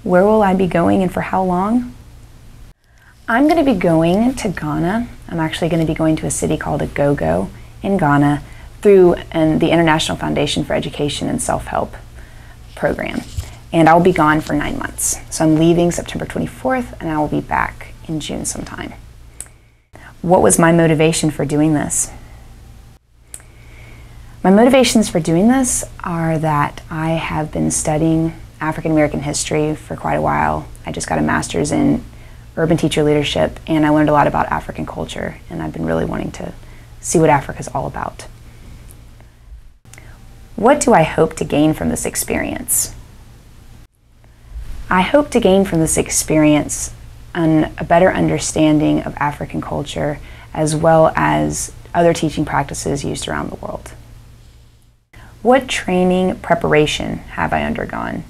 Where will I be going and for how long? I'm going to be going to Ghana. I'm actually going to be going to a city called Agogo in Ghana through the International Foundation for Education and Self-Help program. And I'll be gone for 9 months. So I'm leaving September 24th and I will be back in June sometime. What was my motivation for doing this? My motivations for doing this are that I have been studying African American history for quite a while. I just got a master's in urban teacher leadership and I learned a lot about African culture, and I've been really wanting to see what Africa is all about. What do I hope to gain from this experience? I hope to gain from this experience a better understanding of African culture as well as other teaching practices used around the world. What training preparation have I undergone?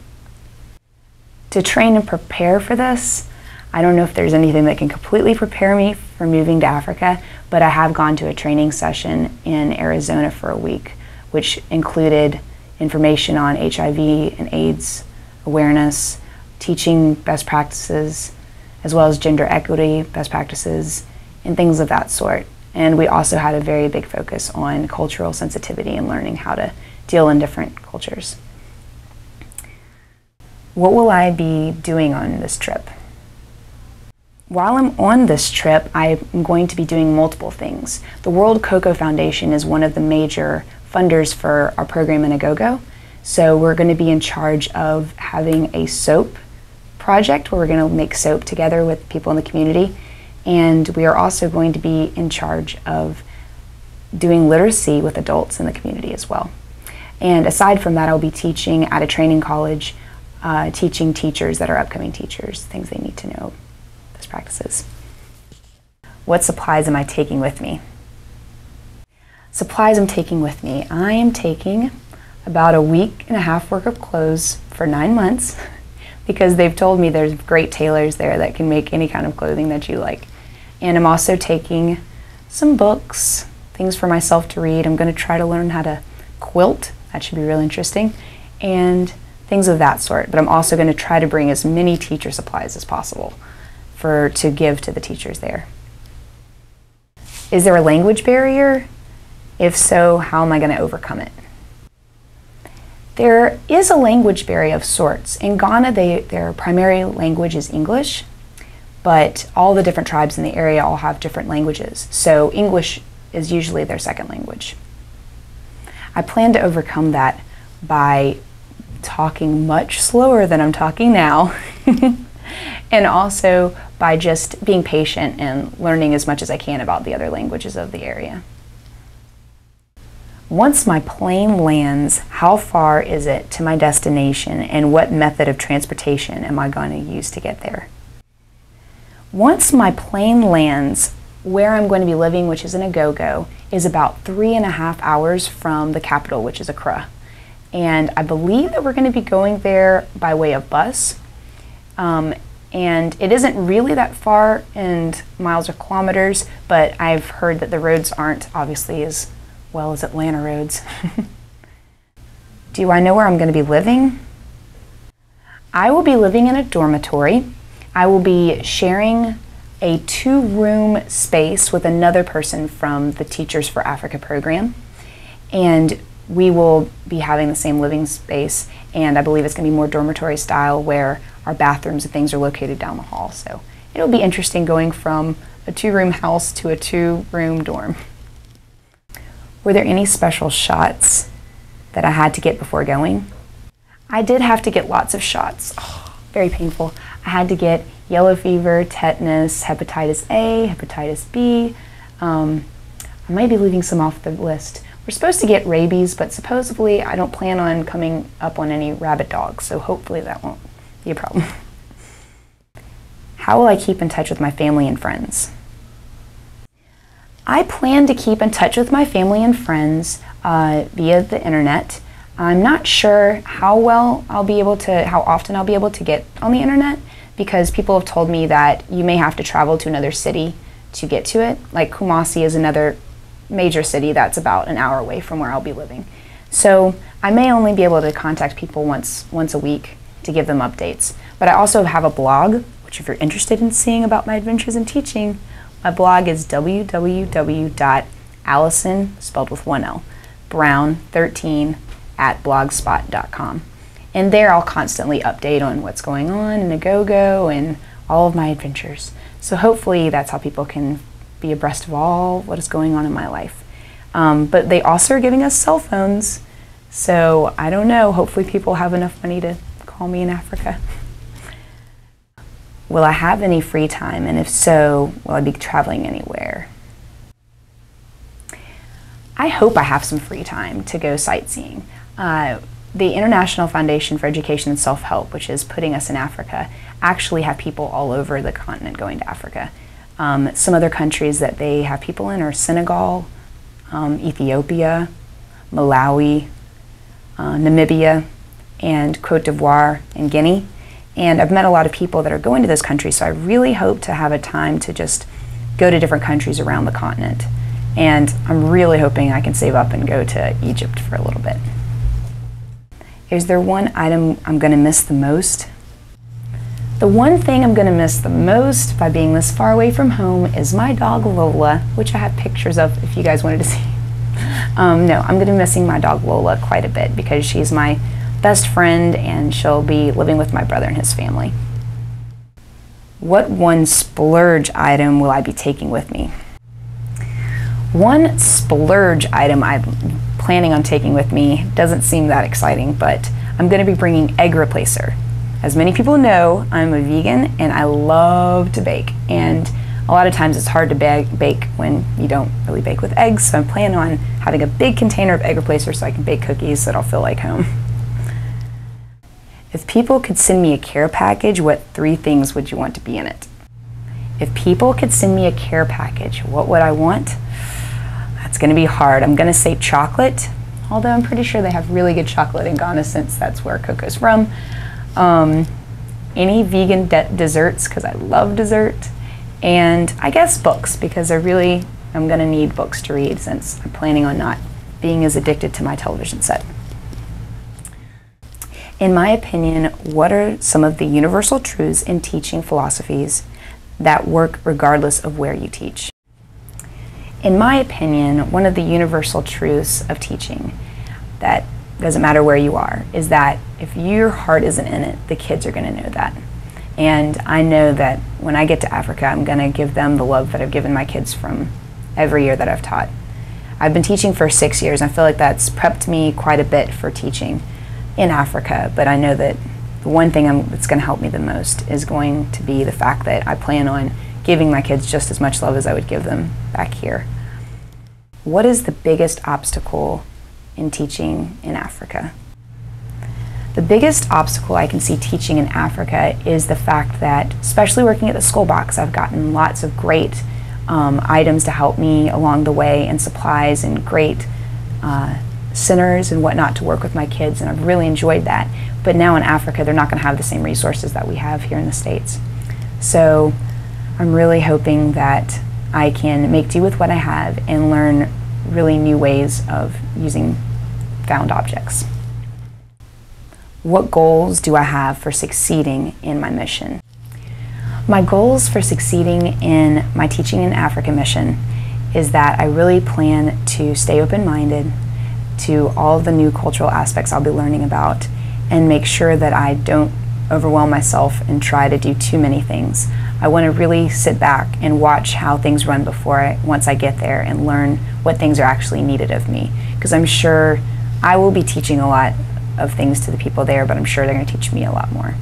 To train and prepare for this, I don't know if there's anything that can completely prepare me for moving to Africa, but I have gone to a training session in Arizona for a week, which included information on HIV and AIDS awareness, teaching best practices, as well as gender equity best practices, and things of that sort. And we also had a very big focus on cultural sensitivity and learning how to deal in different cultures. What will I be doing on this trip? While I'm on this trip, I'm going to be doing multiple things. The World Cocoa Foundation is one of the major funders for our program in Agogo. So we're going to be in charge of having a soap project where we're going to make soap together with people in the community. And we are also going to be in charge of doing literacy with adults in the community as well. And aside from that, I'll be teaching at a training college, teaching teachers that are upcoming teachers, things they need to know, best practices. What supplies am I taking with me? Supplies I'm taking with me. I am taking about a week and a half worth of clothes for 9 months because they've told me there's great tailors there that can make any kind of clothing that you like. And I'm also taking some books, things for myself to read. I'm going to try to learn how to quilt. That should be really interesting. And things of that sort. But I'm also going to try to bring as many teacher supplies as possible to give to the teachers there. Is there a language barrier? If so, how am I going to overcome it? There is a language barrier of sorts. In Ghana, their primary language is English, but all the different tribes in the area all have different languages. So English is usually their second language. I plan to overcome that by talking much slower than I'm talking now, and also by just being patient and learning as much as I can about the other languages of the area. Once my plane lands, how far is it to my destination and what method of transportation am I going to use to get there? Once my plane lands, where I'm going to be living, which is in Agogo, is about 3.5 hours from the capital, which is Accra. And I believe that we're going to be going there by way of bus. And it isn't really that far in miles or kilometers, but I've heard that the roads aren't obviously as well as Atlanta roads. Do I know where I'm going to be living? I will be living in a dormitory. I will be sharing a 2-room space with another person from the Teachers for Africa program. And we will be having the same living space, and I believe it's going to be more dormitory style where our bathrooms and things are located down the hall. So it'll be interesting going from a 2-room house to a 2-room dorm. Were there any special shots that I had to get before going? I did have to get lots of shots. Oh, very painful. I had to get yellow fever, tetanus, hepatitis A, hepatitis B. I might be leaving some off the list. We're supposed to get rabies, but supposedly I don't plan on coming up on any rabid dogs, so hopefully that won't be a problem. How will I keep in touch with my family and friends? I plan to keep in touch with my family and friends via the internet. I'm not sure how often I'll be able to get on the internet, because people have told me that you may have to travel to another city to get to it. Like Kumasi is another major city that's about an hour away from where I'll be living. So I may only be able to contact people once a week, to give them updates. But I also have a blog, which if you're interested in seeing about my adventures in teaching, my blog is www.alison, spelled with one L, brown13@blogspot.com. And there I'll constantly update on what's going on in Agogo and all of my adventures. So hopefully that's how people can be abreast of all what is going on in my life. But they also are giving us cell phones, so I don't know, hopefully people have enough money to call me in Africa. Will I have any free time, and if so, will I be traveling anywhere? I hope I have some free time to go sightseeing. The International Foundation for Education and Self-Help, which is putting us in Africa, actually have people all over the continent going to Africa. Some other countries that they have people in are Senegal, Ethiopia, Malawi, Namibia, and Cote d'Ivoire and Guinea. And I've met a lot of people that are going to those countries, so I really hope to have a time to just go to different countries around the continent. And I'm really hoping I can save up and go to Egypt for a little bit. Is there one item I'm going to miss the most? The one thing I'm going to miss the most by being this far away from home is my dog Lola, which I have pictures of if you guys wanted to see. No, I'm going to be missing my dog Lola quite a bit because she's my best friend and she'll be living with my brother and his family. What one splurge item will I be taking with me? One splurge item I'm planning on taking with me doesn't seem that exciting, but I'm going to be bringing egg replacer. As many people know, I'm a vegan and I love to bake, and a lot of times it's hard to bake when you don't really bake with eggs, so I'm planning on having a big container of egg replacer so I can bake cookies that'll feel like home. If people could send me a care package, what 3 things would you want to be in it? If people could send me a care package, what would I want? That's going to be hard. I'm going to say chocolate, although I'm pretty sure they have really good chocolate in Ghana since that's where cocoa's from. Any vegan desserts, because I love dessert. And I guess books, because I'm going to need books to read since I'm planning on not being as addicted to my television set. In my opinion, what are some of the universal truths in teaching philosophies that work regardless of where you teach? In my opinion, one of the universal truths of teaching that doesn't matter where you are is that if your heart isn't in it, the kids are going to know that. And I know that when I get to Africa, I'm going to give them the love that I've given my kids from every year that I've taught. I've been teaching for 6 years, and I feel like that's prepped me quite a bit for teaching in Africa, but I know that the one thing that's going to help me the most is going to be the fact that I plan on giving my kids just as much love as I would give them back here. What is the biggest obstacle in teaching in Africa? The biggest obstacle I can see teaching in Africa is the fact that, especially working at the school box, I've gotten lots of great items to help me along the way, and supplies and great centers and whatnot to work with my kids, and I've really enjoyed that. But now in Africa, they're not going to have the same resources that we have here in the States. So I'm really hoping that I can make do with what I have and learn really new ways of using found objects. What goals do I have for succeeding in my mission? My goals for succeeding in my Teaching in Africa mission is that I really plan to stay open-minded to all of the new cultural aspects I'll be learning about, and make sure that I don't overwhelm myself and try to do too many things. I want to really sit back and watch how things run once I get there, and learn what things are actually needed of me, because I'm sure I will be teaching a lot of things to the people there, but I'm sure they're going to teach me a lot more.